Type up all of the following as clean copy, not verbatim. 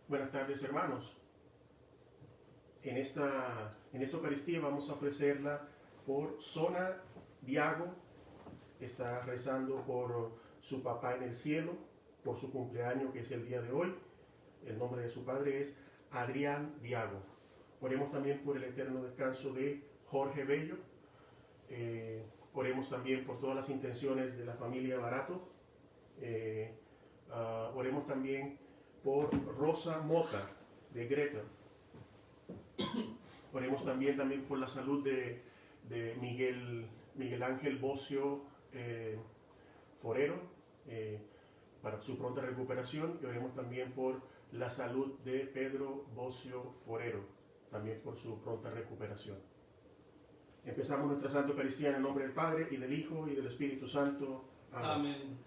Buenas tardes, hermanos. En esta Eucaristía vamos a ofrecerla por Zona Diago. Está rezando por su papá en el cielo, por su cumpleaños que es el día de hoy. El nombre de su padre es Adrián Diago. Oremos también por el eterno descanso de Jorge Bello. Oremos también por todas las intenciones de la familia Barato. Oremos también por Rosa Mota de Greta. Oremos también por la salud de Miguel Ángel Bocio Forero, para su pronta recuperación. Y oremos también por la salud de Pedro Bocio Forero, también por su pronta recuperación. Empezamos nuestra Santa Eucaristía en el nombre del Padre, y del Hijo, y del Espíritu Santo. Amén.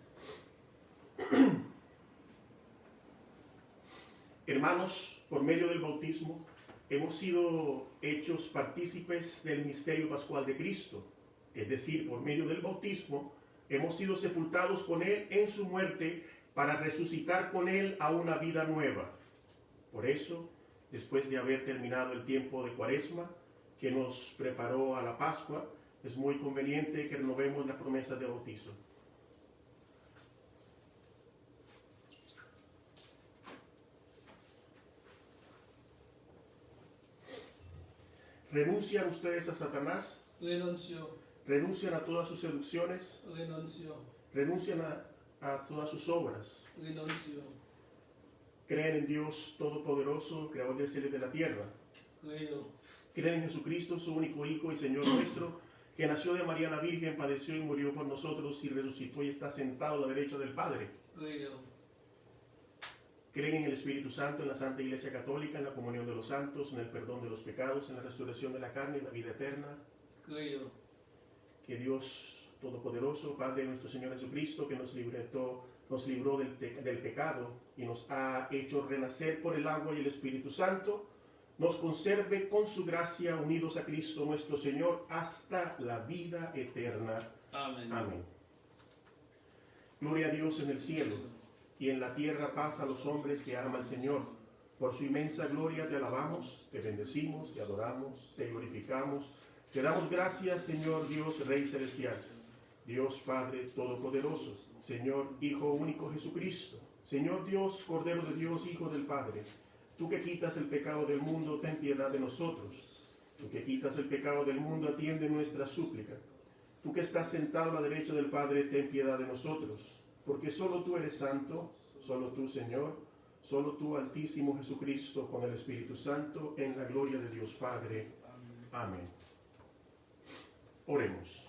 Hermanos, por medio del bautismo hemos sido hechos partícipes del misterio pascual de Cristo. Es decir, por medio del bautismo hemos sido sepultados con Él en su muerte para resucitar con Él a una vida nueva. Por eso, después de haber terminado el tiempo de Cuaresma, que nos preparó a la Pascua, es muy conveniente que renovemos las promesas de bautizo. ¿Renuncian ustedes a Satanás? Renuncio. ¿Renuncian a todas sus seducciones? Renuncio. ¿Renuncian a todas sus obras? Renuncio. ¿Creen en Dios Todopoderoso, Creador del cielo y de la tierra? Creo. ¿Creen en Jesucristo, su único Hijo y Señor nuestro, que nació de María la Virgen, padeció y murió por nosotros y resucitó y está sentado a la derecha del Padre? Creo. ¿Creen en el Espíritu Santo, en la Santa Iglesia Católica, en la comunión de los santos, en el perdón de los pecados, en la resurrección de la carne y en la vida eterna? Creo. Que Dios Todopoderoso, Padre de nuestro Señor Jesucristo, que nos libró del pecado y nos ha hecho renacer por el agua y el Espíritu Santo, nos conserve con su gracia unidos a Cristo nuestro Señor hasta la vida eterna. Amén. Amén. Gloria a Dios en el cielo, y en la tierra paz a los hombres que aman al Señor. Por su inmensa gloria te alabamos, te bendecimos, te adoramos, te glorificamos. Te damos gracias, Señor Dios, Rey Celestial, Dios Padre Todopoderoso, Señor Hijo único Jesucristo, Señor Dios, Cordero de Dios, Hijo del Padre. Tú que quitas el pecado del mundo, ten piedad de nosotros. Tú que quitas el pecado del mundo, atiende nuestra súplica. Tú que estás sentado a la derecha del Padre, ten piedad de nosotros. Porque solo tú eres santo, solo tú, Señor, solo tú, Altísimo Jesucristo, con el Espíritu Santo, en la gloria de Dios Padre. Amén. Oremos.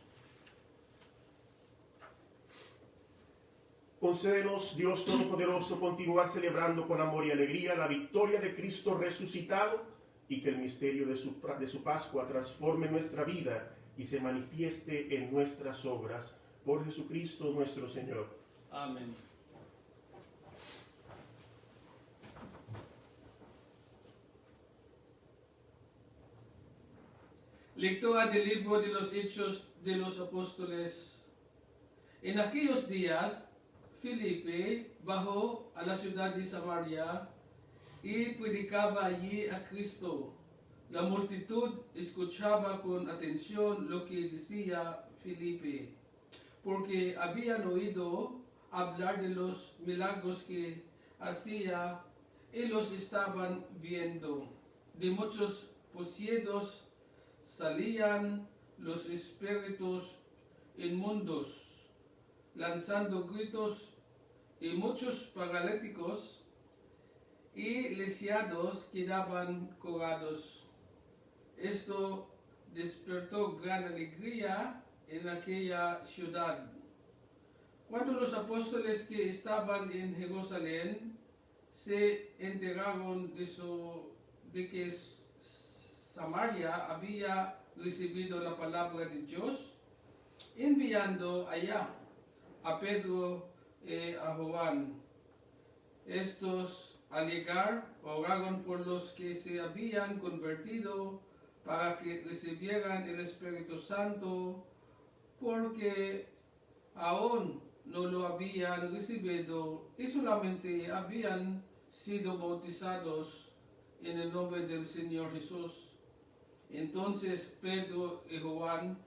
Concédenos, Dios Todopoderoso, continuar celebrando con amor y alegría la victoria de Cristo resucitado, y que el misterio de su Pascua transforme nuestra vida y se manifieste en nuestras obras. Por Jesucristo nuestro Señor. Amén. Lectura del libro de los Hechos de los Apóstoles. En aquellos días, Felipe bajó a la ciudad de Samaria y predicaba allí a Cristo. La multitud escuchaba con atención lo que decía Felipe, porque habían oído hablar de los milagros que hacía y los estaban viendo. De muchos poseídos salían los espíritus inmundos, lanzando gritos, y muchos paralíticos y lisiados quedaban curados. Esto despertó gran alegría en aquella ciudad. Cuando los apóstoles que estaban en Jerusalén se enteraron de que Samaria había recibido la palabra de Dios, enviando allá a Pedro y a Juan. Estos, al llegar, oraron por los que se habían convertido para que recibieran el Espíritu Santo, porque aún no lo habían recibido y solamente habían sido bautizados en el nombre del Señor Jesús. Entonces Pedro y Juan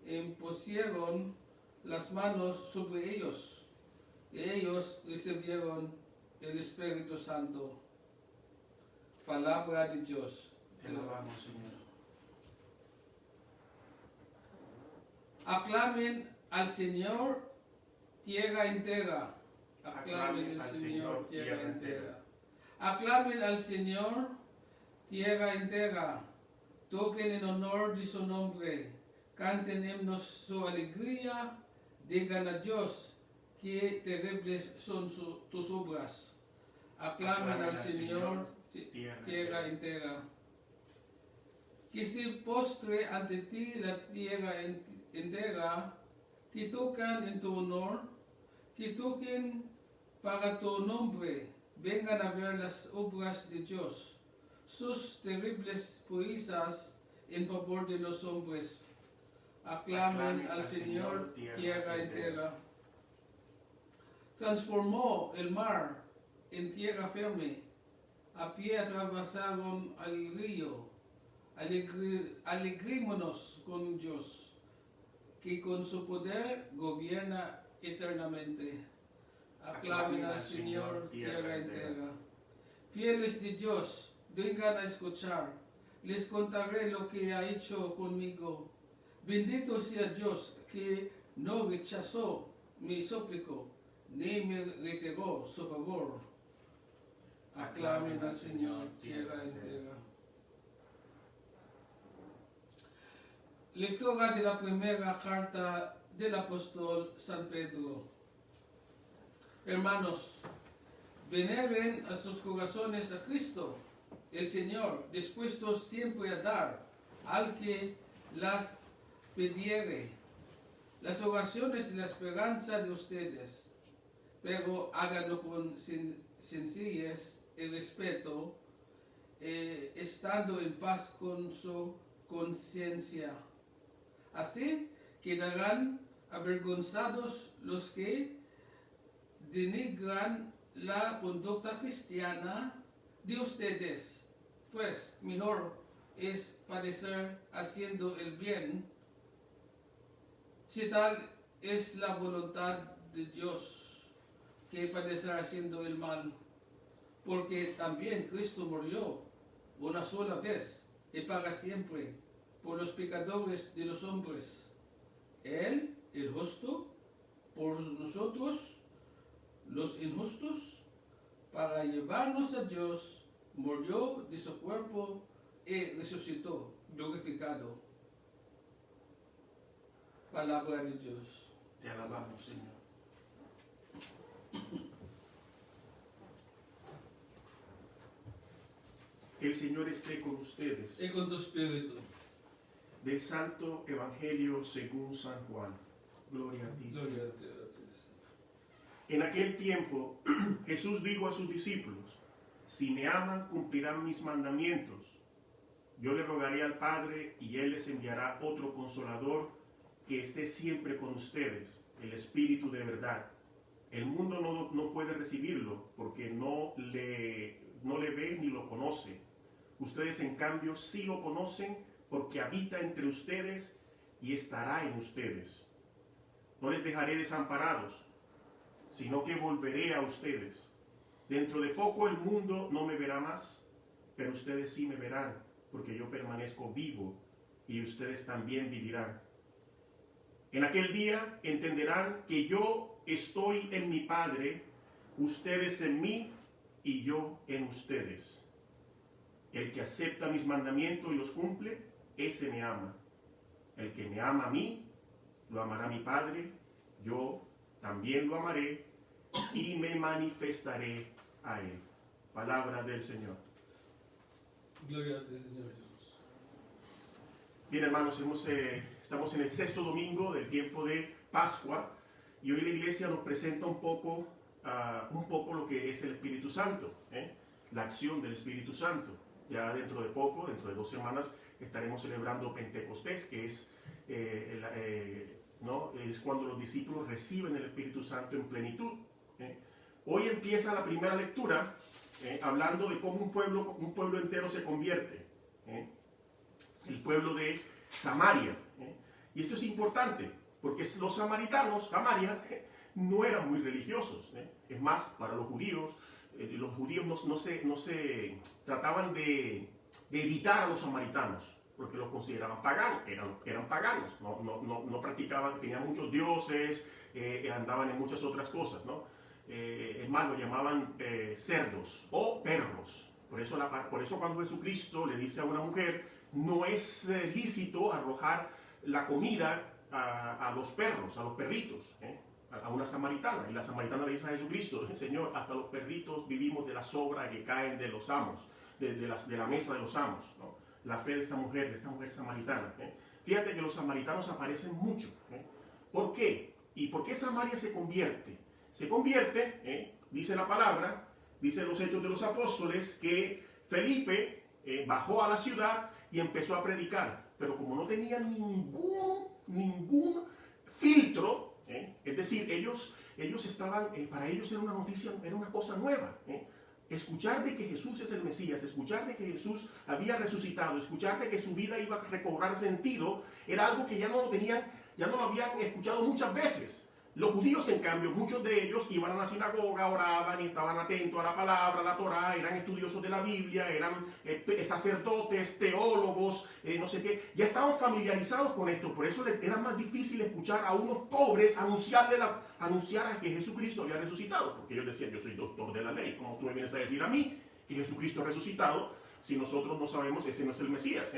impusieron las manos sobre ellos, y ellos recibieron el Espíritu Santo. Palabra de Dios. Te alabamos, Señor. Aclamen al Señor tierra entera. Aclamen al Señor tierra entera. Aclamen al Señor tierra entera. Toquen en honor de su nombre. Canten himnos su alegría. Digan a Dios qué terribles son tus obras. Aclamen al Señor tierra entera. Que se postre ante ti la tierra entera, que tocan en tu honor, que toquen para tu nombre, vengan a ver las obras de Dios, sus terribles proezas en favor de los hombres. Aclamen al Señor tierra entera. Transformó el mar en tierra firme, a pie atravesaron el río. Alegrémonos con Dios, que con su poder gobierna eternamente. Aclamen al Señor tierra entera. Fieles de Dios, vengan a escuchar. Les contaré lo que ha hecho conmigo. Bendito sea Dios, que no rechazó mi súplico, ni me retiró su favor. Aclamen al Señor tierra entera. Lectura de la primera carta del apóstol San Pedro. Hermanos, veneren a sus corazones a Cristo, el Señor, dispuestos siempre a dar al que las pidiere las oraciones de la esperanza de ustedes, pero háganlo con sencillez y respeto, estando en paz con su conciencia. Así quedarán avergonzados los que denigran la conducta cristiana de ustedes, pues mejor es padecer haciendo el bien, si tal es la voluntad de Dios, que padecer haciendo el mal, porque también Cristo murió una sola vez y para siempre por los pecadores de los hombres. Él, el justo, por nosotros, los injustos, para llevarnos a Dios, murió de su cuerpo y resucitó, glorificado. Palabra de Dios. Te alabamos, Señor. El Señor esté con ustedes. Y con tu espíritu. Del Santo Evangelio según San Juan. Gloria a ti, Señor. Gloria a ti, Señor. En aquel tiempo Jesús dijo a sus discípulos: si me aman, cumplirán mis mandamientos. Yo le rogaré al Padre y Él les enviará otro Consolador que esté siempre con ustedes, el Espíritu de verdad. El mundo no puede recibirlo porque no le ve ni lo conoce. Ustedes, en cambio, sí lo conocen porque habita entre ustedes y estará en ustedes. No les dejaré desamparados, sino que volveré a ustedes. Dentro de poco el mundo no me verá más, pero ustedes sí me verán, porque yo permanezco vivo y ustedes también vivirán. En aquel día entenderán que yo estoy en mi Padre, ustedes en mí y yo en ustedes. El que acepta mis mandamientos y los cumple, ese me ama. El que me ama a mí, lo amará mi Padre, yo también lo amaré y me manifestaré a él. Palabra del Señor. Gloria a ti, Señor Jesús. Bien, hermanos, estamos en el sexto domingo del tiempo de Pascua y hoy la iglesia nos presenta un poco lo que es el Espíritu Santo, la acción del Espíritu Santo. Ya dentro de poco, dentro de 2 semanas, estaremos celebrando Pentecostés, que es cuando los discípulos reciben el Espíritu Santo en plenitud. Hoy empieza la primera lectura hablando de cómo un pueblo entero se convierte. El pueblo de Samaria. Y esto es importante, porque los samaritanos, Samaria, no eran muy religiosos. Es más, para los judíos no se trataban de evitar a los samaritanos, porque los consideraban paganos, eran paganos, no practicaban, tenían muchos dioses, andaban en muchas otras cosas, ¿no? Es más, lo llamaban cerdos o perros. Por eso cuando Jesucristo le dice a una mujer, no es lícito arrojar la comida a los perros, a los perritos, a una samaritana. Y la samaritana le dice a Jesucristo, Señor, hasta los perritos vivimos de la sobra que caen de los amos, de la mesa de los amos, ¿no? La fe de esta mujer samaritana. Fíjate que los samaritanos aparecen mucho. ¿Por qué? ¿Y por qué Samaria se convierte? Se convierte, dice la palabra, dice los Hechos de los Apóstoles, que Felipe bajó a la ciudad y empezó a predicar. Pero como no tenía ningún filtro, es decir, ellos estaban, para ellos era una noticia, era una cosa nueva. Escuchar de que Jesús es el Mesías, escuchar de que Jesús había resucitado, escuchar de que su vida iba a recobrar sentido, era algo que ya no lo habían escuchado muchas veces. Los judíos, en cambio, muchos de ellos iban a la sinagoga, oraban y estaban atentos a la palabra, a la Torá, eran estudiosos de la Biblia, eran sacerdotes, teólogos, no sé qué. Ya estaban familiarizados con esto, por eso era más difícil escuchar a unos pobres anunciar a que Jesucristo había resucitado. Porque ellos decían, yo soy doctor de la ley, ¿cómo tú me vienes a decir a mí que Jesucristo ha resucitado si nosotros no sabemos, ese no es el Mesías?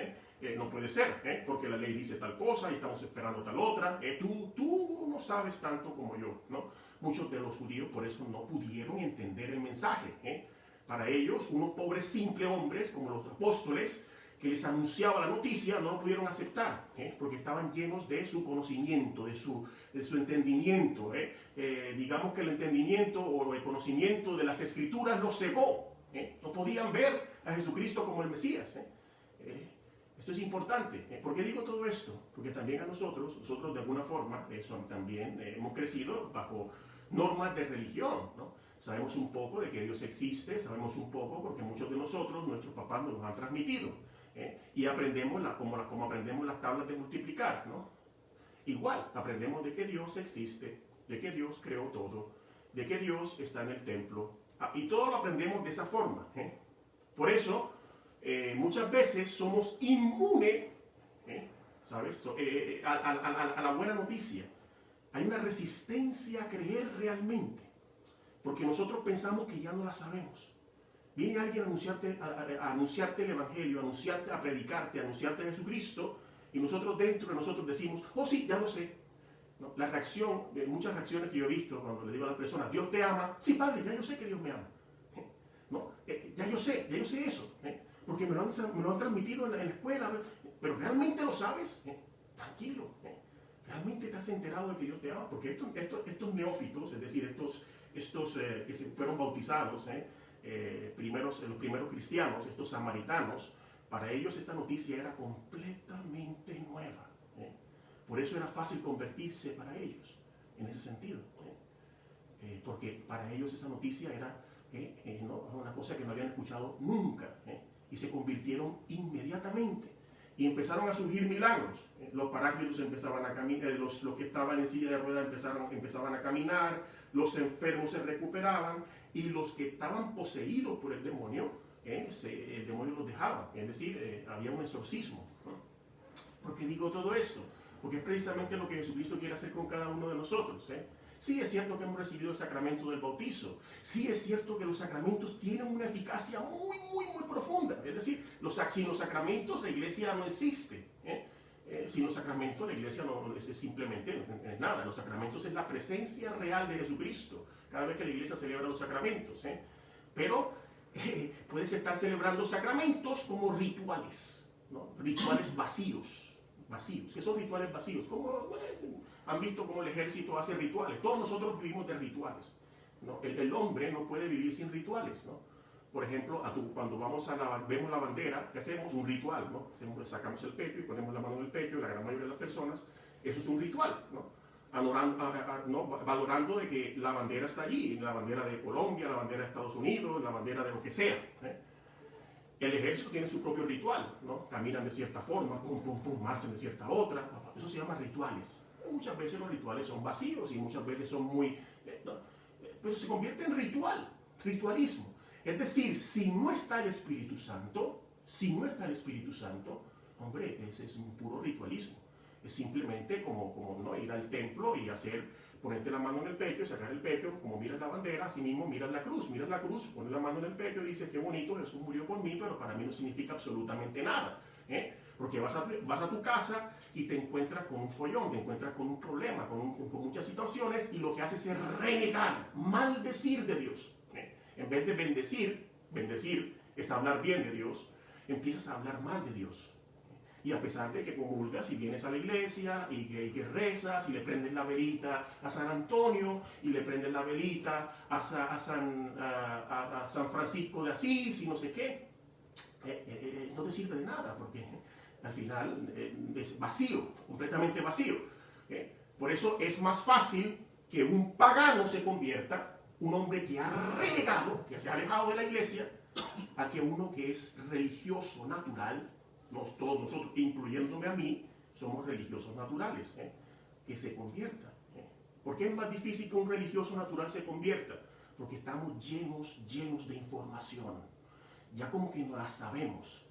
No puede ser, porque la ley dice tal cosa y estamos esperando tal otra. Tú no sabes tanto como yo, ¿no? Muchos de los judíos por eso no pudieron entender el mensaje. Para ellos, unos pobres simples hombres como los apóstoles que les anunciaba la noticia no lo pudieron aceptar, porque estaban llenos de su conocimiento, de su entendimiento. Digamos que el entendimiento o el conocimiento de las Escrituras los cegó. No podían ver a Jesucristo como el Mesías. Esto es importante. ¿Por qué digo todo esto? Porque también a nosotros de alguna forma, también hemos crecido bajo normas de religión, ¿no? Sabemos un poco de que Dios existe, sabemos un poco porque muchos de nosotros, nuestros papás nos han transmitido. Y aprendemos como aprendemos las tablas de multiplicar, ¿no? Igual, aprendemos de que Dios existe, de que Dios creó todo, de que Dios está en el templo. Y todo lo aprendemos de esa forma. Por eso, muchas veces somos inmunes, ¿sabes? A la buena noticia. Hay una resistencia a creer realmente, porque nosotros pensamos que ya no la sabemos. Viene alguien a anunciarte el Evangelio, a predicarte, a anunciarte a Jesucristo, y nosotros dentro de nosotros decimos, oh sí, ya lo sé. ¿No? Muchas reacciones que yo he visto cuando le digo a las personas, Dios te ama. Sí, Padre, ya yo sé que Dios me ama. ¿No? Ya yo sé eso. Porque me lo han transmitido en la escuela. Pero ¿realmente lo sabes? Tranquilo. ¿Realmente te has enterado de que Dios te ama? Porque estos neófitos, es decir, estos que se fueron bautizados, los primeros cristianos, estos samaritanos, para ellos esta noticia era completamente nueva. Por eso era fácil convertirse para ellos, en ese sentido. Porque para ellos esa noticia era una cosa que no habían escuchado nunca. Y se convirtieron inmediatamente. Y empezaron a surgir milagros. Los paráclitos empezaban a caminar, los que estaban en silla de ruedas empezaban a caminar, los enfermos se recuperaban, y los que estaban poseídos por el demonio, el demonio los dejaba. Es decir, había un exorcismo. ¿Por qué digo todo esto? Porque es precisamente lo que Jesucristo quiere hacer con cada uno de nosotros. Sí es cierto que hemos recibido el sacramento del bautizo. Sí es cierto que los sacramentos tienen una eficacia muy, muy, muy profunda. Es decir, sin los sacramentos la iglesia no existe. Sin los sacramentos la iglesia no es simplemente nada. Los sacramentos es la presencia real de Jesucristo cada vez que la iglesia celebra los sacramentos. Pero puedes estar celebrando sacramentos como rituales, ¿no? Rituales vacíos. ¿Qué son rituales vacíos? Han visto cómo el ejército hace rituales. Todos nosotros vivimos de rituales, ¿no? El hombre no puede vivir sin rituales, ¿no? Por ejemplo, cuando vemos la bandera, ¿qué hacemos? Un ritual, ¿no? Sacamos el pecho y ponemos la mano en el pecho, la gran mayoría de las personas, eso es un ritual, ¿no? valorando de que la bandera está allí, la bandera de Colombia, la bandera de Estados Unidos, la bandera de lo que sea. El ejército tiene su propio ritual, ¿no? Caminan de cierta forma, pum, pum, pum, marchan de cierta otra. Eso se llama rituales. Muchas veces los rituales son vacíos y muchas veces son muy... pero se convierte en ritualismo. Es decir, si no está el Espíritu Santo, hombre, ese es un puro ritualismo. Es simplemente como ¿no? ir al templo y ponerte la mano en el pecho y sacar el pecho, como miras la bandera, así mismo miras la cruz, pones la mano en el pecho y dices, qué bonito, Jesús murió por mí, pero para mí no significa absolutamente nada. Porque vas a tu casa y te encuentras con un follón, te encuentras con un problema, con muchas situaciones, y lo que haces es renegar, maldecir de Dios. En vez de bendecir es hablar bien de Dios, empiezas a hablar mal de Dios. Y a pesar de que comulgas y vienes a la iglesia y que rezas y le prendes la velita a San Antonio y le prendes la velita a San Francisco de Asís y no sé qué, no te sirve de nada porque al final es vacío, completamente vacío. Por eso es más fácil que un pagano se convierta, un hombre que ha renegado, que se ha alejado de la iglesia, a que uno que es religioso natural. Todos nosotros, incluyéndome a mí, somos religiosos naturales, que se convierta. ¿Por qué es más difícil que un religioso natural se convierta? Porque estamos llenos de información. Ya como que no la sabemos.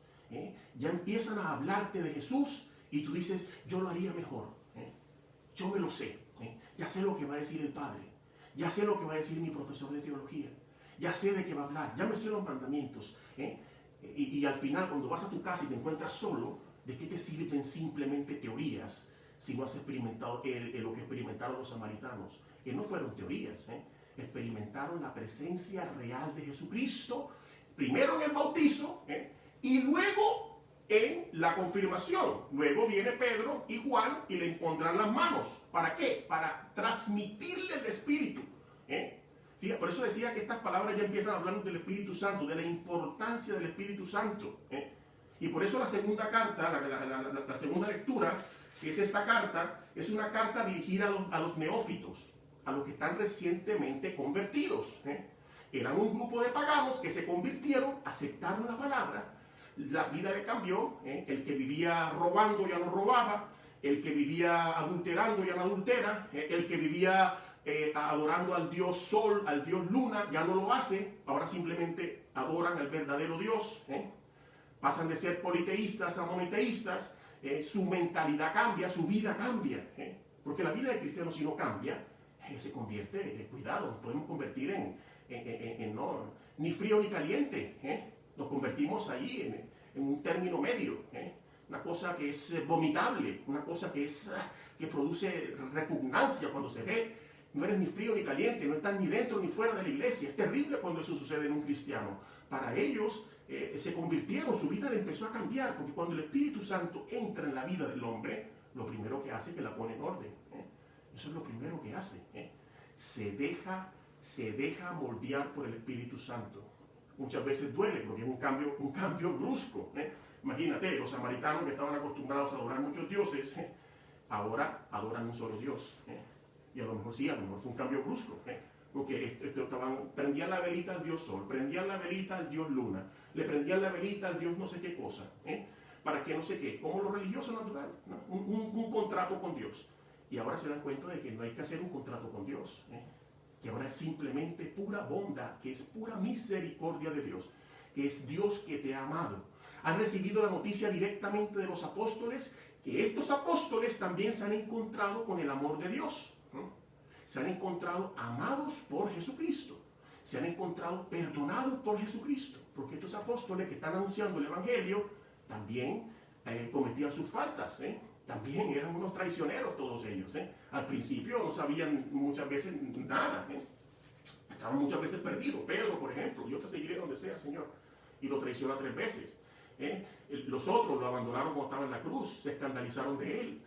Ya empiezan a hablarte de Jesús y tú dices, yo lo haría mejor. Yo me lo sé. Ya sé lo que va a decir el Padre. Ya sé lo que va a decir mi profesor de teología. Ya sé de qué va a hablar. Ya me sé los mandamientos. Y al final, cuando vas a tu casa y te encuentras solo, ¿de qué te sirven simplemente teorías si no has experimentado lo que experimentaron los samaritanos? Que no fueron teorías, experimentaron la presencia real de Jesucristo, primero en el bautizo y luego en la confirmación. Luego viene Pedro y Juan y le impondrán las manos. ¿Para qué? Para transmitirle el Espíritu. Fíjate, por eso decía que estas palabras ya empiezan a hablar del Espíritu Santo, de la importancia del Espíritu Santo. Y por eso la segunda carta, la segunda lectura, que es esta carta, es una carta dirigida a los neófitos, a los que están recientemente convertidos. Eran un grupo de paganos que se convirtieron, aceptaron la palabra, la vida le cambió. El que vivía robando ya no robaba, el que vivía adulterando ya no adultera, el que vivía adorando al Dios Sol, al Dios Luna, ya no lo hace, ahora simplemente adoran al verdadero Dios. Pasan de ser politeístas a monoteístas, su mentalidad cambia, su vida cambia. Porque la vida de cristiano, si no cambia, se convierte, cuidado, nos podemos convertir en no, ni frío ni caliente. Nos convertimos ahí en un término medio. Una cosa que es vomitable, una cosa que produce repugnancia cuando se ve. No eres ni frío ni caliente, no estás ni dentro ni fuera de la iglesia. Es terrible cuando eso sucede en un cristiano. Para ellos se convirtieron, su vida le empezó a cambiar, porque cuando el Espíritu Santo entra en la vida del hombre, lo primero que hace es que la pone en orden. Eso es lo primero que hace. Se deja moldear por el Espíritu Santo. Muchas veces duele porque es un cambio brusco. Imagínate, los samaritanos que estaban acostumbrados a adorar muchos dioses, ahora adoran un solo Dios. Y a lo mejor sí, a lo mejor fue un cambio brusco, porque prendían la velita al Dios Sol, prendían la velita al Dios Luna, le prendían la velita al Dios no sé qué cosa, para que no sé qué, como lo religioso natural, ¿no? un contrato con Dios. Y ahora se dan cuenta de que no hay que hacer un contrato con Dios, que ahora es simplemente pura bondad, que es pura misericordia de Dios, que es Dios que te ha amado. Han recibido la noticia directamente de los apóstoles, que estos apóstoles también se han encontrado con el amor de Dios. Se han encontrado amados por Jesucristo, se han encontrado perdonados por Jesucristo, porque estos apóstoles que están anunciando el Evangelio también cometían sus faltas, también eran unos traicioneros todos ellos. Al principio no sabían muchas veces nada, estaban muchas veces perdidos. Pedro, por ejemplo, yo te seguiré donde sea, Señor, y lo traiciona 3 veces. Los otros lo abandonaron cuando estaba en la cruz, se escandalizaron de él.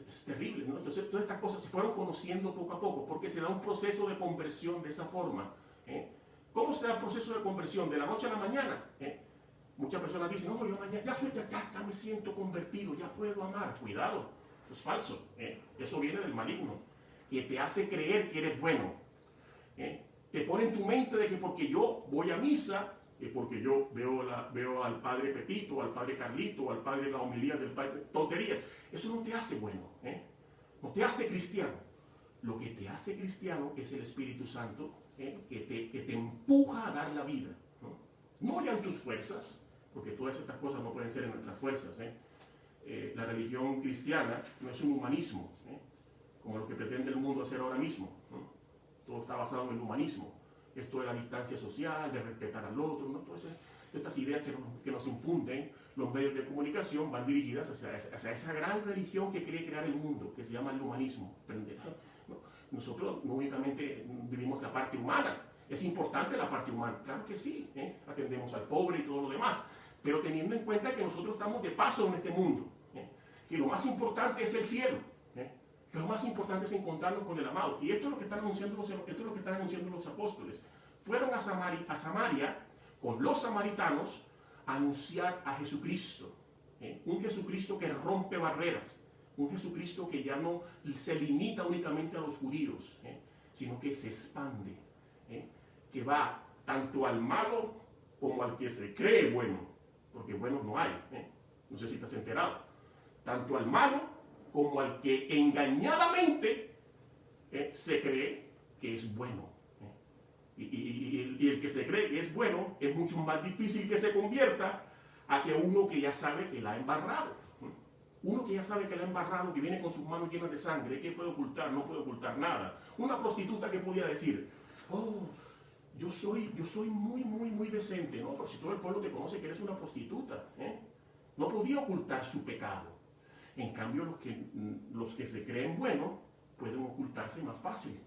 Es terrible, ¿no? Entonces todas estas cosas se fueron conociendo poco a poco, porque se da un proceso de conversión de esa forma. ¿Cómo se da el proceso de conversión? De la noche a la mañana. Muchas personas dicen, no, yo mañana ya me siento convertido, ya puedo amar. Cuidado, eso es falso. Eso viene del maligno. que te hace creer que eres bueno. Te pone en tu mente de que porque yo voy a misa, porque yo veo al padre Pepito, al padre Carlito, al padre la homilía del padre, tonterías. Eso no te hace bueno, no te hace cristiano. Lo que te hace cristiano es el Espíritu Santo, que te empuja a dar la vida. No ya en tus fuerzas, porque todas estas cosas no pueden ser en nuestras fuerzas. La religión cristiana no es un humanismo, como lo que pretende el mundo hacer ahora mismo. Todo está basado en el humanismo. Esto de la distancia social, de respetar al otro, ¿no? Todas estas ideas que nos infunden los medios de comunicación van dirigidas hacia esa gran religión que quiere crear el mundo, que se llama el humanismo. ¿No? Nosotros no únicamente vivimos la parte humana, es importante la parte humana, claro que sí, atendemos al pobre y todo lo demás, pero teniendo en cuenta que nosotros estamos de paso en este mundo, que lo más importante es el cielo, que lo más importante es encontrarnos con el amado. Y esto es lo que están anunciando los apóstoles. Fueron a Samaria con los samaritanos a anunciar a Jesucristo, un Jesucristo que rompe barreras, un Jesucristo que ya no se limita únicamente a los judíos, sino que se expande, que va tanto al malo como al que se cree bueno, porque buenos no hay, no sé si te has enterado, tanto al malo como al que engañadamente se cree que es bueno. Y el que se cree que es bueno es mucho más difícil que se convierta a que uno que ya sabe que la ha embarrado. Uno que ya sabe que la ha embarrado, que viene con sus manos llenas de sangre, ¿qué puede ocultar? No puede ocultar nada. Una prostituta que podía decir, oh, yo soy muy decente. No, pero si todo el pueblo te conoce que eres una prostituta. No podía ocultar su pecado. En cambio, los que se creen buenos pueden ocultarse más fácil.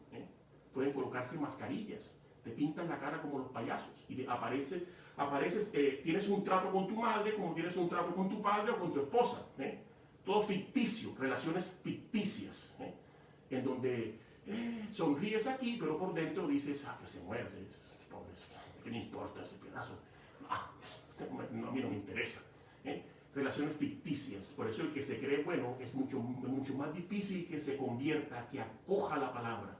Pueden colocarse mascarillas. Te pintan la cara como los payasos. Y apareces, tienes un trato con tu madre como tienes un trato con tu padre o con tu esposa. Todo ficticio, relaciones ficticias. En donde sonríes aquí, pero por dentro dices, que se muera. Pobre, ¿qué me importa ese pedazo? A mí no me interesa. Relaciones ficticias. Por eso el que se cree bueno es mucho más difícil que se convierta, que acoja la palabra.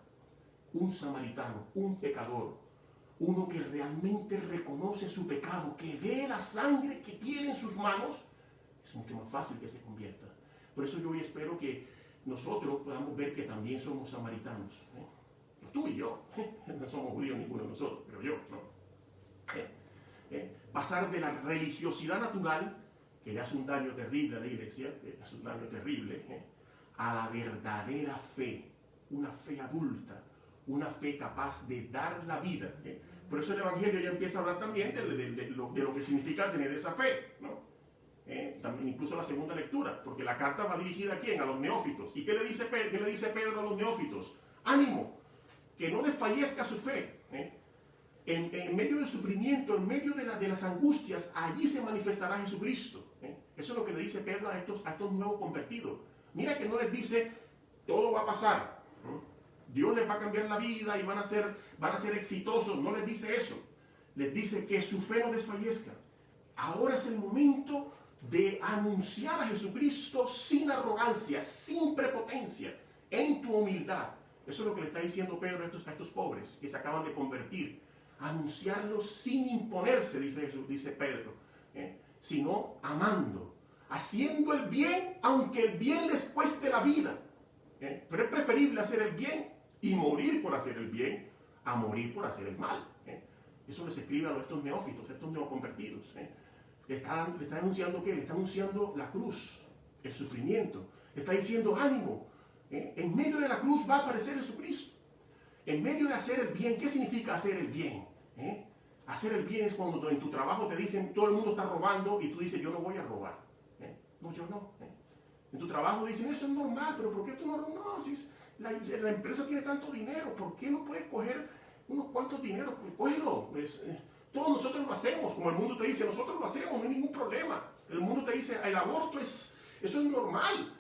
Un samaritano, un pecador, uno que realmente reconoce su pecado, que ve la sangre que tiene en sus manos, es mucho más fácil que se convierta. Por eso yo hoy espero que nosotros podamos ver que también somos samaritanos. Tú y yo, no somos judíos ninguno de nosotros, pero yo, ¿no? Pasar de la religiosidad natural, que le hace un daño terrible a la iglesia, hace un daño terrible, a la verdadera fe, una fe adulta, una fe capaz de dar la vida. Por eso el Evangelio ya empieza a hablar también de lo que significa tener esa fe, ¿no? También incluso la segunda lectura, porque la carta va dirigida ¿a quién? A los neófitos. ¿Y qué le dice Pedro a los neófitos? Ánimo, que no desfallezca su fe. En medio del sufrimiento, en medio de las angustias, allí se manifestará Jesucristo. Eso es lo que le dice Pedro a estos nuevos convertidos. Mira que no les dice, todo va a pasar, Dios les va a cambiar la vida y van a ser exitosos. No les dice eso. Les dice que su fe no desfallezca. Ahora es el momento de anunciar a Jesucristo sin arrogancia, sin prepotencia, en tu humildad. Eso es lo que le está diciendo Pedro a estos pobres que se acaban de convertir. Anunciarlo sin imponerse, dice Pedro, sino amando, haciendo el bien, aunque el bien les cueste la vida. Pero es preferible hacer el bien y morir por hacer el bien a morir por hacer el mal. Eso les escribe a estos neófitos, a estos neoconvertidos. Le está anunciando ¿qué? Le está anunciando la cruz, el sufrimiento. Le está diciendo ánimo. En medio de la cruz va a aparecer Jesucristo. En medio de hacer el bien, ¿qué significa hacer el bien? Hacer el bien es cuando en tu trabajo te dicen todo el mundo está robando y tú dices yo no voy a robar. No, yo no. En tu trabajo dicen eso es normal, pero ¿por qué tú no robas? No, si la empresa tiene tanto dinero, ¿por qué no puedes coger unos cuantos dineros? Pues, cógelo. Todos nosotros lo hacemos, como el mundo te dice, nosotros lo hacemos, no hay ningún problema. El mundo te dice, el aborto eso es normal.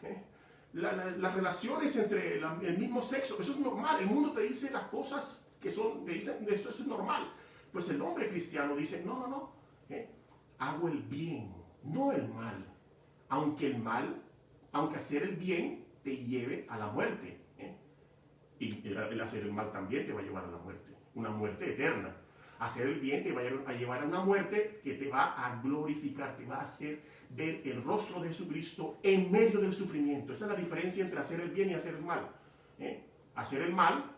Las relaciones entre el mismo sexo, eso es normal. El mundo te dice las cosas te dicen, esto es normal. Pues el hombre cristiano dice, no. Hago el bien, no el mal. Aunque hacer el bien te lleve a la muerte. el hacer el mal también te va a llevar a la muerte, una muerte eterna. Hacer el bien te va a llevar a una muerte que te va a glorificar, te va a hacer ver el rostro de Jesucristo en medio del sufrimiento. Esa es la diferencia entre hacer el bien y hacer el mal. Hacer el mal,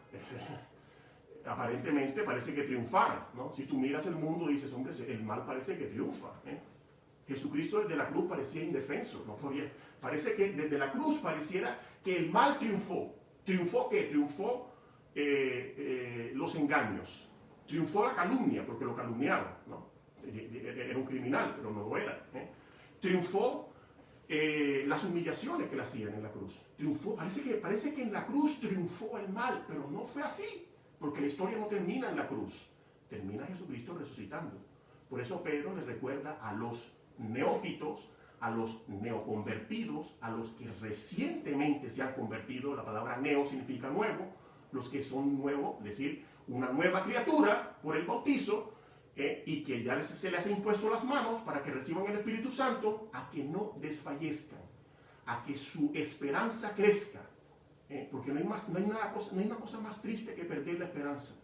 aparentemente parece que triunfara, ¿no? Si tú miras el mundo y dices, hombre, el mal parece que triunfa. Jesucristo desde la cruz parecía indefenso, no podía. Parece que desde la cruz pareciera que el mal triunfó. ¿Triunfó qué? Triunfó los engaños. Triunfó la calumnia, porque lo calumniaron, ¿no? Era un criminal, pero no lo era. Triunfó las humillaciones que le hacían en la cruz. Triunfó, parece que en la cruz triunfó el mal, pero no fue así, porque la historia no termina en la cruz. Termina Jesucristo resucitando. Por eso Pedro les recuerda a los neófitos, a los neoconvertidos, a los que recientemente se han convertido. La palabra neo significa nuevo. Los que son nuevos, es decir, una nueva criatura por el bautizo, y que ya se les ha impuesto las manos para que reciban el Espíritu Santo, a que no desfallezcan, a que su esperanza crezca, porque no hay una cosa más triste que perder la esperanza.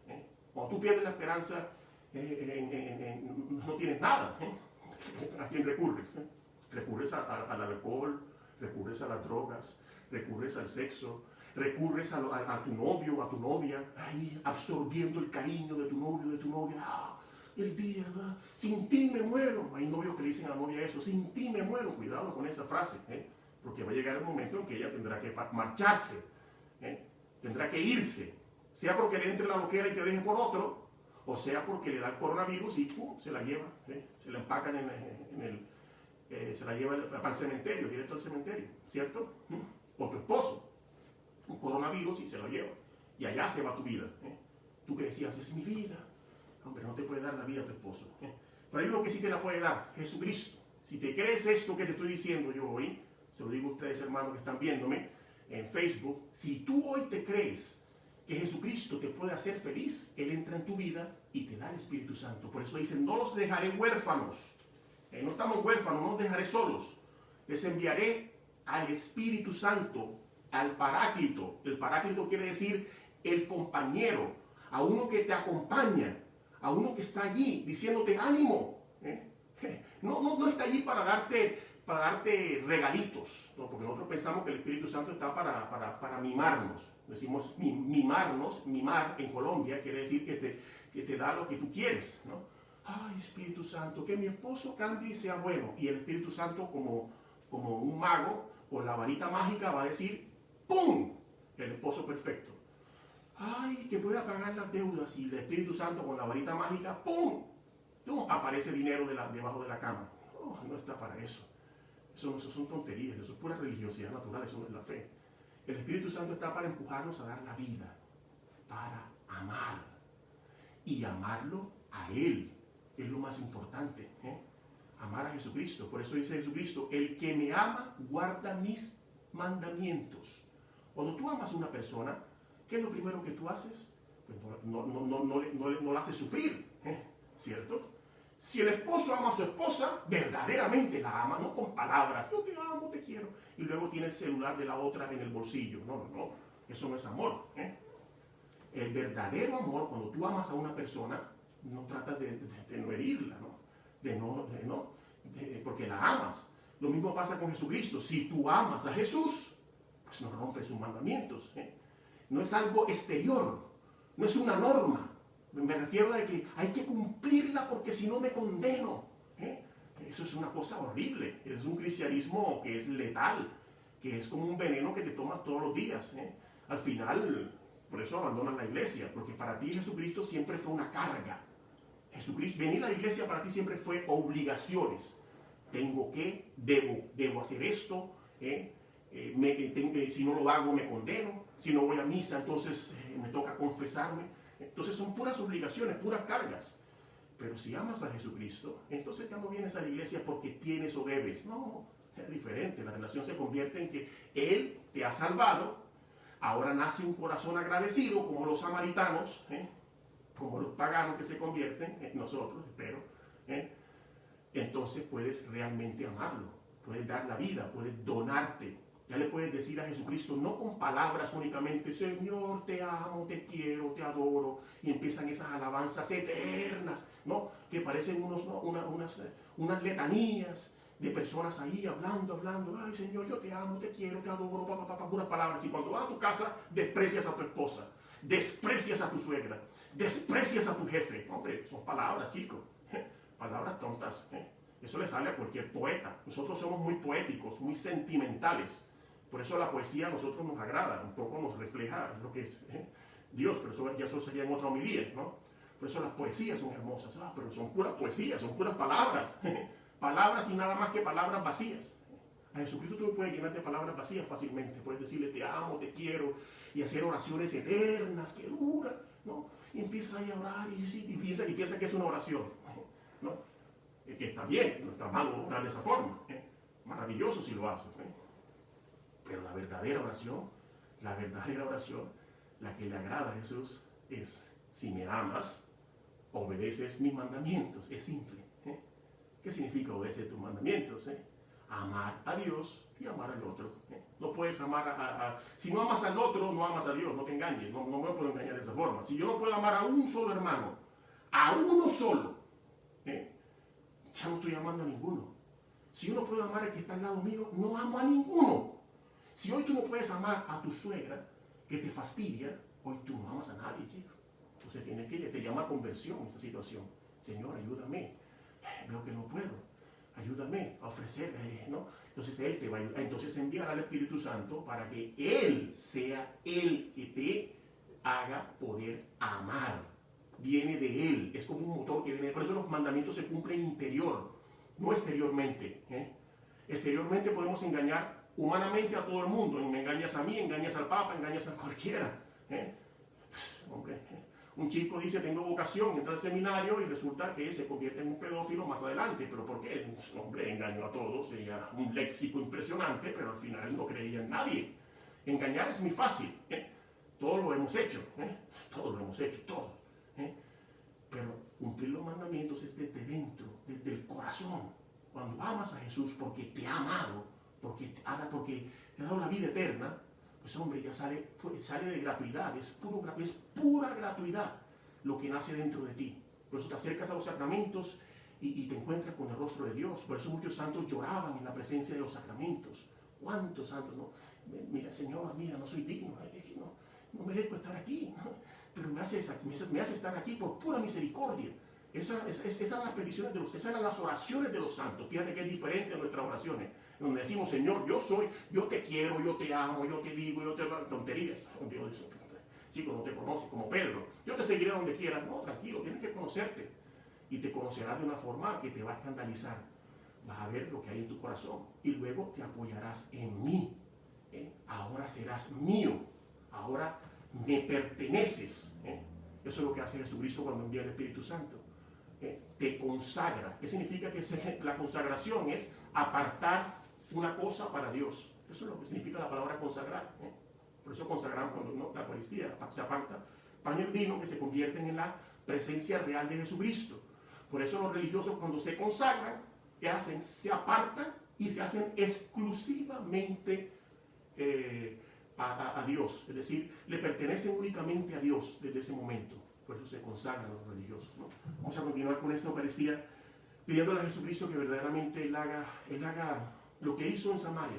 Cuando tú pierdes la esperanza, no tienes nada. ¿A quién recurres? Recurres al alcohol, recurres a las drogas, recurres al sexo, recurres a tu novio, a tu novia, ahí absorbiendo el cariño de tu novio, de tu novia. El día, sin ti me muero. Hay novios que le dicen a la novia eso, sin ti me muero. Cuidado con esa frase, porque va a llegar el momento en que ella tendrá que marcharse, tendrá que irse, sea porque le entre la loquera y te deje por otro, o sea porque le da el coronavirus y se la lleva, se la empacan se la lleva para el cementerio, directo al cementerio, ¿cierto? O tu esposo, un coronavirus y se lo lleva, y allá se va tu vida. Tú que decías, es mi vida. Hombre, no te puede dar la vida a tu esposo. Pero hay uno que sí te la puede dar, Jesucristo. Si te crees esto que te estoy diciendo yo hoy, se lo digo a ustedes, hermanos, que están viéndome en Facebook, si tú hoy te crees que Jesucristo te puede hacer feliz, Él entra en tu vida y te da el Espíritu Santo. Por eso dicen, no los dejaré huérfanos. No estamos huérfanos, no los dejaré solos. Les enviaré al Espíritu Santo, al Paráclito. El Paráclito quiere decir el compañero, a uno que te acompaña, a uno que está allí diciéndote ánimo. No está allí para darte regalitos, ¿no? Porque nosotros pensamos que el Espíritu Santo está para mimarnos. Decimos mimarnos, mimar en Colombia quiere decir que te da lo que tú quieres, ¿no? Ay, Espíritu Santo, que mi esposo cambie y sea bueno. Y el Espíritu Santo, como un mago, con la varita mágica va a decir, ¡pum!, el esposo perfecto. Ay, que pueda pagar las deudas, y el Espíritu Santo con la varita mágica, ¡pum!, ¡pum!, aparece dinero debajo de la cama. No está para eso. Eso son tonterías, eso es pura religiosidad natural, eso no es la fe. El Espíritu Santo está para empujarnos a dar la vida, para amar, y amarlo a Él, que es lo más importante. Amar a Jesucristo. Por eso dice Jesucristo, el que me ama guarda mis mandamientos. Cuando tú amas a una persona, ¿qué es lo primero que tú haces? Pues no la haces sufrir, ¿cierto? Si el esposo ama a su esposa, verdaderamente la ama, no con palabras, yo te amo, te quiero, y luego tiene el celular de la otra en el bolsillo. No, eso no es amor. El verdadero amor, cuando tú amas a una persona, no tratas de no herirla, ¿no? Porque la amas. Lo mismo pasa con Jesucristo. Si tú amas a Jesús, pues no rompes sus mandamientos. No es algo exterior, no es una norma. Me refiero a que hay que cumplirla porque si no me condeno. Eso es una cosa horrible. Es un cristianismo que es letal, que es como un veneno que te tomas todos los días. Al final, por eso abandonas la iglesia, porque para ti Jesucristo siempre fue una carga. Venir a la iglesia para ti siempre fue obligaciones. Debo hacer esto. Si no lo hago me condeno. Si no voy a misa, entonces me toca confesarme. Entonces son puras obligaciones, puras cargas. Pero si amas a Jesucristo, entonces ya no vienes a la iglesia porque tienes o debes. No, es diferente. La relación se convierte en que Él te ha salvado. Ahora nace un corazón agradecido, como los samaritanos, como los paganos que se convierten, nosotros, espero. Entonces puedes realmente amarlo. Puedes dar la vida, puedes donarte. Ya le puedes decir a Jesucristo, no con palabras únicamente, Señor, te amo, te quiero, te adoro, y empiezan esas alabanzas eternas, ¿no? Que parecen unas letanías de personas ahí hablando, ay Señor, yo te amo, te quiero, te adoro, puras palabras. Y cuando vas a tu casa, desprecias a tu esposa, desprecias a tu suegra, desprecias a tu jefe. Hombre, son palabras, chicos, palabras tontas. Eso le sale a cualquier poeta. Nosotros somos muy poéticos, muy sentimentales. Por eso la poesía a nosotros nos agrada, un poco nos refleja lo que es Dios, pero eso sería en otra homilía, ¿no? Por eso las poesías son hermosas, pero son puras poesías, son puras palabras, palabras y nada más que palabras vacías. A Jesucristo tú puedes llenar de palabras vacías fácilmente, puedes decirle te amo, te quiero, y hacer oraciones eternas que duran, ¿no? Y empiezas ahí a orar y piensa que es una oración, ¿no? Que está bien, no está mal orar de esa forma, maravilloso si lo haces, pero la verdadera oración, la que le agrada a Jesús es, si me amas, obedeces mis mandamientos. Es simple. ¿Qué significa obedecer tus mandamientos? Amar a Dios y amar al otro. No puedes amar si no amas al otro, no amas a Dios, no te engañes, no me puedo engañar de esa forma. Si yo no puedo amar a un solo hermano, a uno solo, ya no estoy amando a ninguno. Si yo no puedo amar al que está al lado mío, no amo a ninguno. Si hoy tú no puedes amar a tu suegra, que te fastidia, hoy tú no amas a nadie, chico. Entonces te llama a conversión esa situación. Señor, ayúdame. Veo que no puedo. Ayúdame a ofrecer, ¿no? Entonces Él te va a ayudar. Entonces enviará al Espíritu Santo para que Él sea el que te haga poder amar. Viene de Él. Es como un motor que viene. Por eso los mandamientos se cumplen interior, no exteriormente. Exteriormente podemos engañar humanamente a todo el mundo. Me engañas a mí, engañas al Papa, engañas a cualquiera. Hombre, un chico dice tengo vocación, entra al seminario y resulta que se convierte en un pedófilo más adelante. ¿Pero por qué? Hombre, engañó a todos, sería un léxico impresionante, pero al final no creía en nadie. Engañar es muy fácil, todos lo hemos hecho, todos lo hemos hecho, todos. Pero cumplir los mandamientos es desde dentro, desde el corazón. Cuando amas a Jesús porque te ha amado, porque te ha dado la vida eterna, pues hombre, ya sale de gratuidad, es pura gratuidad lo que nace dentro de ti. Por eso te acercas a los sacramentos y te encuentras con el rostro de Dios. Por eso muchos santos lloraban en la presencia de los sacramentos. ¿Cuántos santos? No? Mira, Señor, mira, no soy digno, no merezco estar aquí, ¿no? Pero me hace estar aquí por pura misericordia. Esas eran las peticiones esas eran las oraciones de los santos. Fíjate que es diferente a nuestras oraciones, donde decimos, Señor, yo te quiero, yo te amo, yo te digo, yo te hago tonterías. Dios, chico, no te conoces, como Pedro. Yo te seguiré donde quieras. No, tranquilo, tienes que conocerte. Y te conocerás de una forma que te va a escandalizar. Vas a ver lo que hay en tu corazón. Y luego te apoyarás en mí. Ahora serás mío. Ahora me perteneces. Eso es lo que hace Jesucristo cuando envía el Espíritu Santo. Te consagra. ¿Qué significa que la consagración? Es apartar una cosa para Dios. Eso es lo que significa la palabra consagrar. Por eso consagramos cuando la Eucaristía se aparta pan y el vino que se convierten en la presencia real de Jesucristo. Por eso los religiosos cuando se consagran, ¿qué hacen? Se apartan y se hacen exclusivamente a Dios. Es decir, le pertenecen únicamente a Dios desde ese momento. Por eso se consagran los religiosos, ¿no? Vamos a continuar con esta Eucaristía pidiéndole a Jesucristo que verdaderamente Él haga lo que hizo en Samaria.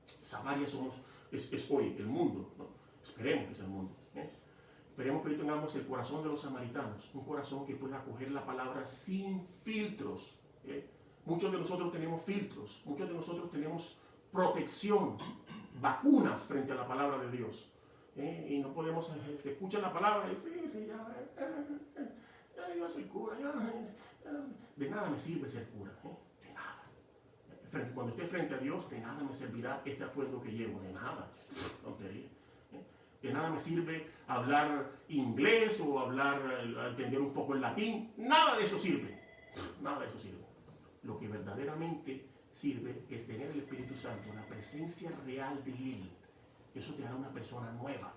Samaria es hoy el mundo, ¿no? Esperemos que sea el mundo. Esperemos que hoy tengamos el corazón de los samaritanos, un corazón que pueda acoger la palabra sin filtros. Muchos de nosotros tenemos filtros, muchos de nosotros tenemos protección, vacunas frente a la palabra de Dios. Y no podemos escuchar la palabra y sí, yo soy cura, de nada me sirve ser cura, de nada. Cuando esté frente a Dios, de nada me servirá este atuendo que llevo, de nada, tontería. De nada me sirve hablar inglés o entender un poco el latín, nada de eso sirve, nada de eso sirve. Lo que verdaderamente sirve es tener el Espíritu Santo, la presencia real de Él. Eso te hará una persona nueva,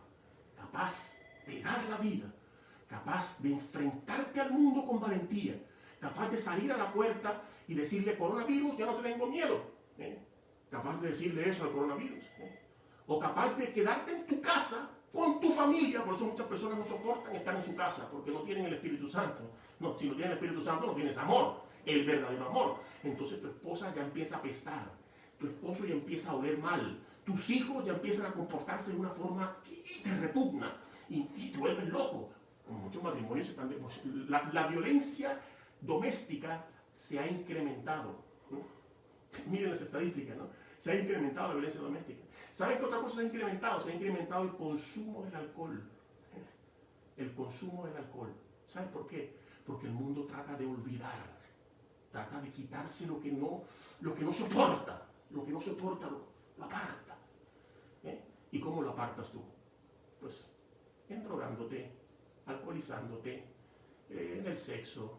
capaz de dar la vida, capaz de enfrentarte al mundo con valentía, capaz de salir a la puerta y decirle, coronavirus, ya no te tengo miedo. capaz de decirle eso al coronavirus, o capaz de quedarte en tu casa con tu familia. Por eso muchas personas no soportan estar en su casa, porque no tienen el Espíritu Santo. No, si no tienes el Espíritu Santo, no tienes amor, el verdadero amor. Entonces tu esposa ya empieza a apestar, tu esposo ya empieza a oler mal, tus hijos ya empiezan a comportarse de una forma que te repugna y te vuelves loco. Como muchos matrimonios la violencia doméstica se ha incrementado, ¿no? Miren las estadísticas, ¿no? Se ha incrementado la violencia doméstica. ¿Saben qué otra cosa se ha incrementado? Se ha incrementado el consumo del alcohol. El consumo del alcohol. ¿Saben por qué? Porque el mundo trata de olvidar, trata de quitarse lo que no soporta. Lo que no soporta lo aparta. ¿Y cómo lo apartas tú? Pues endrogándote, alcoholizándote, en el sexo,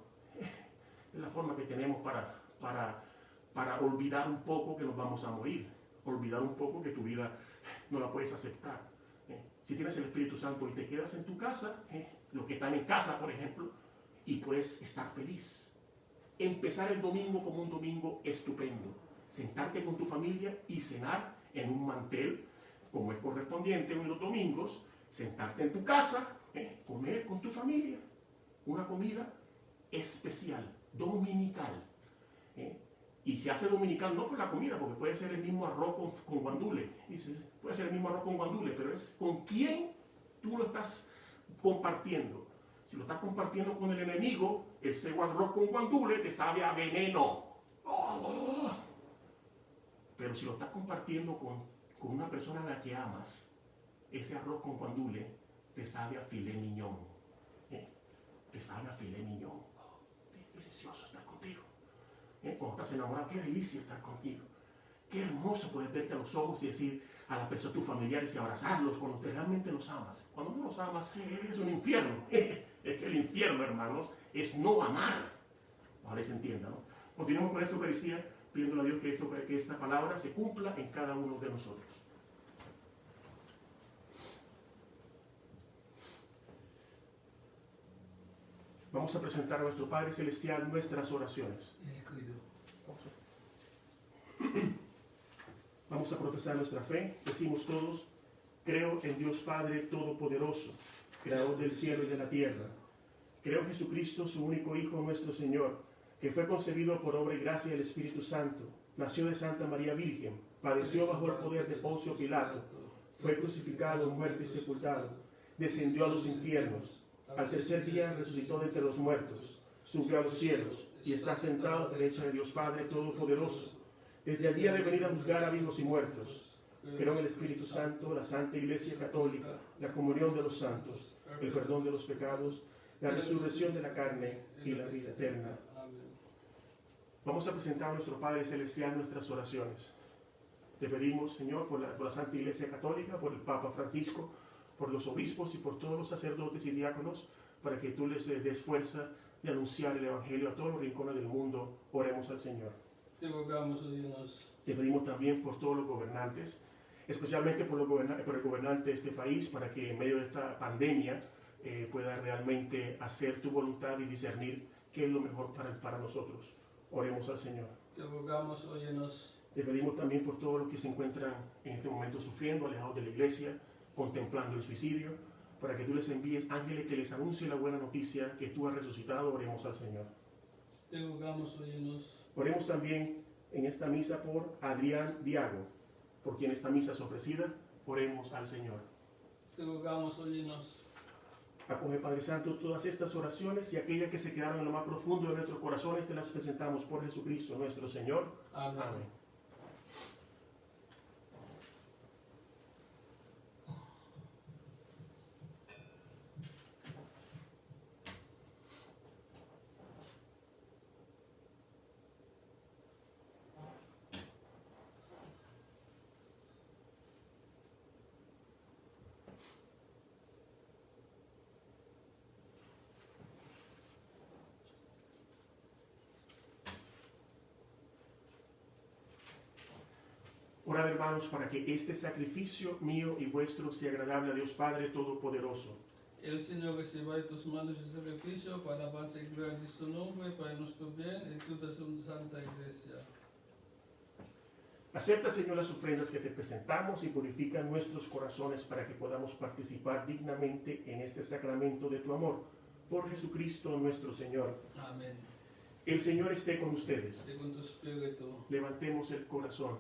en la forma que tenemos para olvidar un poco que nos vamos a morir, olvidar un poco que tu vida no la puedes aceptar. Si tienes el Espíritu Santo y te quedas en tu casa, los que están en casa, por ejemplo, y puedes estar feliz. Empezar el domingo como un domingo estupendo. Sentarte con tu familia y cenar en un mantel, como es correspondiente en los domingos, sentarte en tu casa, comer con tu familia, una comida especial, dominical. Y se hace dominical no por la comida, porque puede ser el mismo arroz con guandule, puede ser el mismo arroz con guandule, pero es con quién tú lo estás compartiendo. Si lo estás compartiendo con el enemigo, ese arroz con guandule te sabe a veneno. Oh. Pero si lo estás compartiendo con una persona a la que amas, ese arroz con guandule te sabe a filet mignon. Te sabe a filet mignon. Oh, es delicioso estar contigo. Cuando estás enamorado, qué delicia estar contigo. Qué hermoso poder verte a los ojos y decir a las personas, tus familiares, y abrazarlos cuando realmente los amas. Cuando no los amas, es un infierno. Es que el infierno, hermanos, es no amar. Ojalá se entienda, ¿no? Continuamos con esta Eucaristía, pidiéndole a Dios que esta palabra se cumpla en cada uno de nosotros. Vamos a presentar a nuestro Padre Celestial nuestras oraciones. Vamos a profesar nuestra fe. Decimos todos: creo en Dios Padre Todopoderoso, Creador del cielo y de la tierra. Creo en Jesucristo, su único Hijo, nuestro Señor, que fue concebido por obra y gracia del Espíritu Santo, nació de Santa María Virgen, padeció bajo el poder de Poncio Pilato, fue crucificado, muerto y sepultado, descendió a los infiernos, al tercer día resucitó de entre los muertos, subió a los cielos y está sentado a la derecha de Dios Padre Todopoderoso. Desde allí ha de venir a juzgar a vivos y muertos. Creo en el Espíritu Santo, la Santa Iglesia Católica, la comunión de los santos, el perdón de los pecados, la resurrección de la carne y la vida eterna. Vamos a presentar a nuestro Padre Celestial nuestras oraciones. Te pedimos, Señor, por la Santa Iglesia Católica, por el Papa Francisco, por los obispos y por todos los sacerdotes y diáconos, para que tú les des fuerza de anunciar el Evangelio a todos los rincones del mundo. Oremos al Señor. Te rogamos, oh Dios. Te pedimos también por todos los gobernantes, especialmente por el gobernante de este país, para que en medio de esta pandemia pueda realmente hacer tu voluntad y discernir qué es lo mejor para nosotros. Oremos al Señor. Te rogamos, óyenos. Te pedimos también por todos los que se encuentran en este momento sufriendo, alejados de la iglesia, contemplando el suicidio, para que tú les envíes ángeles que les anuncien la buena noticia que tú has resucitado. Oremos al Señor. Te rogamos, óyenos. Oremos también en esta misa por Adrián Diago, por quien esta misa es ofrecida. Oremos al Señor. Te rogamos, óyenos. Acoge, Padre Santo, todas estas oraciones y aquellas que se quedaron en lo más profundo de nuestros corazones, te las presentamos por Jesucristo nuestro Señor. Amén. Amén. Orad, hermanos, para que este sacrificio mío y vuestro sea agradable a Dios Padre Todopoderoso. El Señor reciba de tus manos el sacrificio para alabanza y gloria de su nombre, para nuestro bien y toda su santa iglesia. Acepta, Señor, las ofrendas que te presentamos y purifica nuestros corazones para que podamos participar dignamente en este sacramento de tu amor. Por Jesucristo nuestro Señor. Amén. El Señor esté con ustedes. Y con tu espíritu, Levantemos el corazón.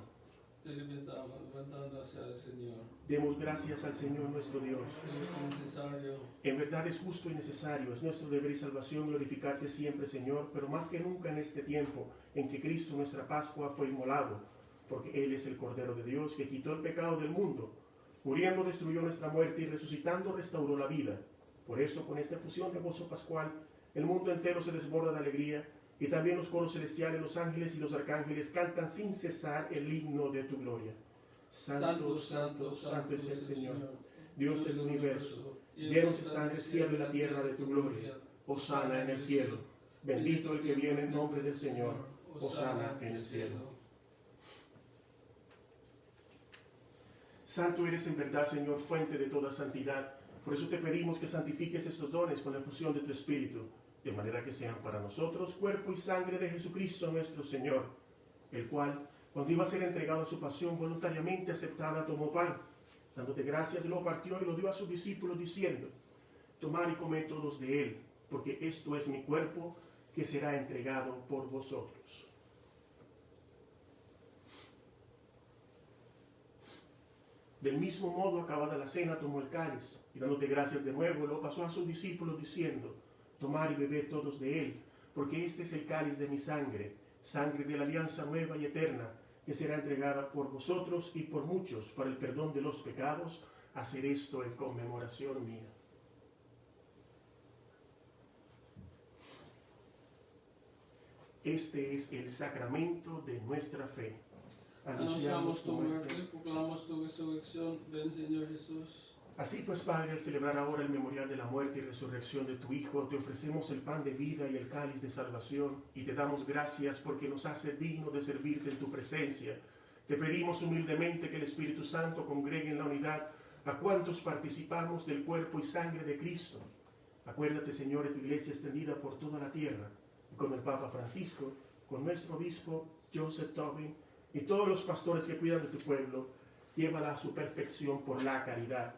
te levantando hacia el Señor. Demos gracias al Señor nuestro Dios. Es necesario. En verdad es justo y necesario, es nuestro deber y salvación glorificarte siempre, Señor, pero más que nunca en este tiempo en que Cristo, nuestra Pascua, fue inmolado, porque Él es el Cordero de Dios que quitó el pecado del mundo. Muriendo destruyó nuestra muerte y resucitando restauró la vida. Por eso, con esta efusión de gozo pascual, el mundo entero se desborda de alegría y también los coros celestiales, los ángeles y los arcángeles cantan sin cesar el himno de tu gloria. Santo, santo, santo es el Señor, Dios del universo. Llenos están el cielo y la tierra de tu gloria. Hosana en el cielo. Bendito el que viene en nombre del Señor. Hosana en el cielo. Santo eres en verdad, Señor, fuente de toda santidad. Por eso te pedimos que santifiques estos dones con la efusión de tu Espíritu, de manera que sean para nosotros cuerpo y sangre de Jesucristo nuestro Señor, el cual, cuando iba a ser entregado a su pasión voluntariamente aceptada, tomó pan, dándote gracias, lo partió y lo dio a sus discípulos, diciendo: tomad y comed todos de él, porque esto es mi cuerpo, que será entregado por vosotros. Del mismo modo, acabada la cena, tomó el cáliz, y dándote gracias de nuevo, lo pasó a sus discípulos, diciendo: tomad y bebed todos de él, porque este es el cáliz de mi sangre, sangre de la alianza nueva y eterna, que será entregada por vosotros y por muchos para el perdón de los pecados. Hacer esto en conmemoración mía. Este es el sacramento de nuestra fe. Anunciamos tu muerte, proclamamos tu resurrección. Ven, Señor Jesús. Así pues, Padre, al celebrar ahora el memorial de la muerte y resurrección de tu Hijo, te ofrecemos el pan de vida y el cáliz de salvación, y te damos gracias porque nos hace digno de servirte en tu presencia. Te pedimos humildemente que el Espíritu Santo congregue en la unidad a cuantos participamos del cuerpo y sangre de Cristo. Acuérdate, Señor, de tu iglesia extendida por toda la tierra, y con el Papa Francisco, con nuestro obispo Joseph Tobin, y todos los pastores que cuidan de tu pueblo, llévala a su perfección por la caridad.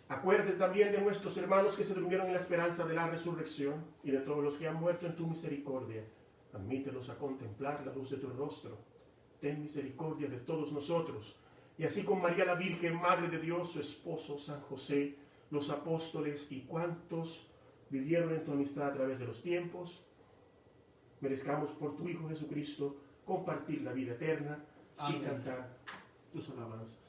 Acuérdate también de nuestros hermanos que se durmieron en la esperanza de la resurrección, y de todos los que han muerto en tu misericordia. Admítelos a contemplar la luz de tu rostro. Ten misericordia de todos nosotros, y así con María la Virgen, Madre de Dios, su esposo San José, los apóstoles y cuantos vivieron en tu amistad a través de los tiempos, merezcamos por tu Hijo Jesucristo compartir la vida eterna. Amén. Y cantar tus alabanzas.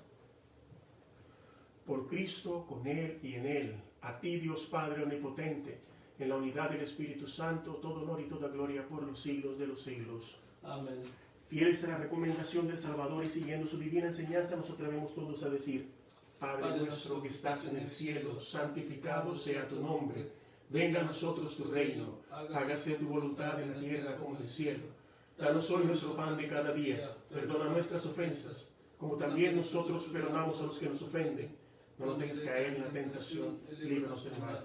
Por Cristo, con Él y en Él, a ti, Dios Padre omnipotente, en la unidad del Espíritu Santo, todo honor y toda gloria por los siglos de los siglos. Amén. Fieles a la recomendación del Salvador y siguiendo su divina enseñanza, nos atrevemos todos a decir: Padre nuestro que estás en el cielo, santificado sea tu nombre. Venga a nosotros tu reino. Hágase tu voluntad en la tierra como en el cielo. Danos hoy nuestro pan de cada día. Perdona nuestras ofensas, como también nosotros perdonamos a los que nos ofenden. No nos dejes caer en la tentación, líbranos del mal.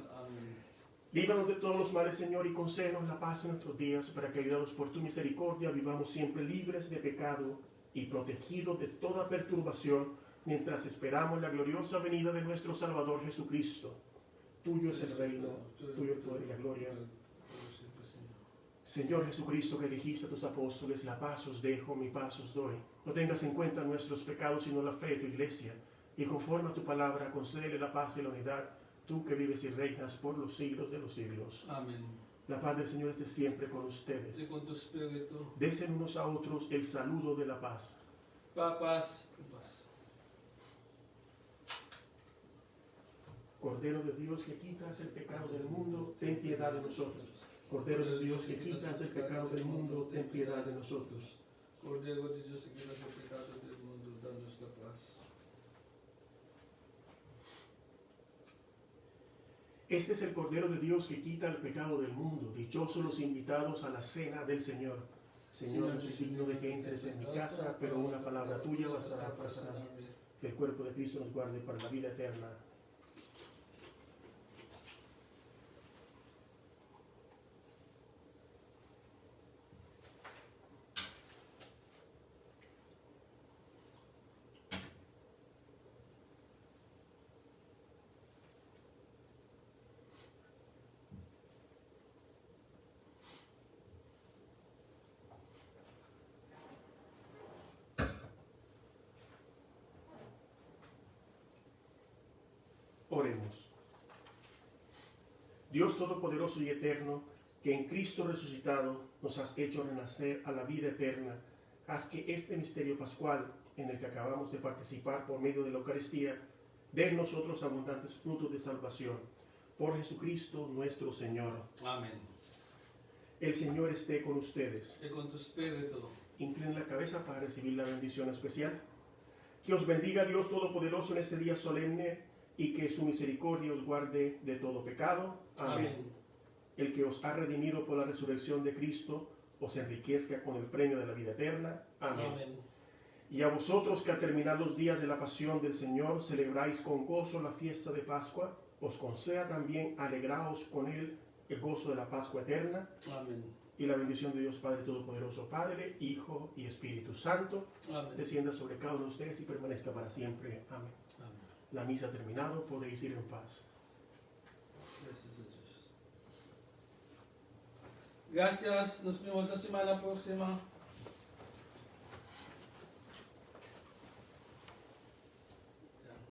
Líbranos de todos los males, Señor, y concédenos la paz en nuestros días, para que, ayudados por tu misericordia, vivamos siempre libres de pecado y protegidos de toda perturbación, mientras esperamos la gloriosa venida de nuestro Salvador Jesucristo. Tuyo es el reino, tuyo el poder y la gloria. Señor Jesucristo, que dijiste a tus apóstoles: la paz os dejo, mi paz os doy. No tengas en cuenta nuestros pecados, sino la fe de tu iglesia. Y conforme a tu palabra, concédele la paz y la unidad, tú que vives y reinas por los siglos de los siglos. Amén. La paz del Señor esté siempre con ustedes. Y con tu espíritu. Desen unos a otros el saludo de la paz. Paz. Cordero de Dios, que quitas el pecado del mundo, ten piedad de nosotros. Cordero de Dios, que quitas el pecado del mundo, ten piedad de nosotros. Cordero de Dios, que quitas el pecado del mundo, danos la paz. Este es el Cordero de Dios que quita el pecado del mundo. Dichosos los invitados a la cena del Señor. Señor, no soy digno de que entres en mi casa, pero una palabra tuya bastará para sanarme. Que el cuerpo de Cristo nos guarde para la vida eterna. Oremos. Dios Todopoderoso y Eterno, que en Cristo resucitado nos has hecho renacer a la vida eterna, haz que este misterio pascual en el que acabamos de participar por medio de la Eucaristía dé en nosotros abundantes frutos de salvación. Por Jesucristo nuestro Señor. Amén. El Señor esté con ustedes. Y con tu espíritu. Inclinen la cabeza para recibir la bendición especial. Que os bendiga Dios Todopoderoso en este día solemne y que su misericordia os guarde de todo pecado. Amén. Amén. El que os ha redimido por la resurrección de Cristo os enriquezca con el premio de la vida eterna. Amén. Amén. Y a vosotros que al terminar los días de la pasión del Señor celebráis con gozo la fiesta de Pascua, os conceda también alegraos con él el gozo de la Pascua eterna. Amén. Y la bendición de Dios Padre Todopoderoso, Padre, Hijo y Espíritu Santo, Amén. descienda sobre cada uno de ustedes y permanezca para siempre. Amén. Amén. La misa ha terminado, podéis ir en paz. Gracias a Dios. Gracias, nos vemos la semana próxima.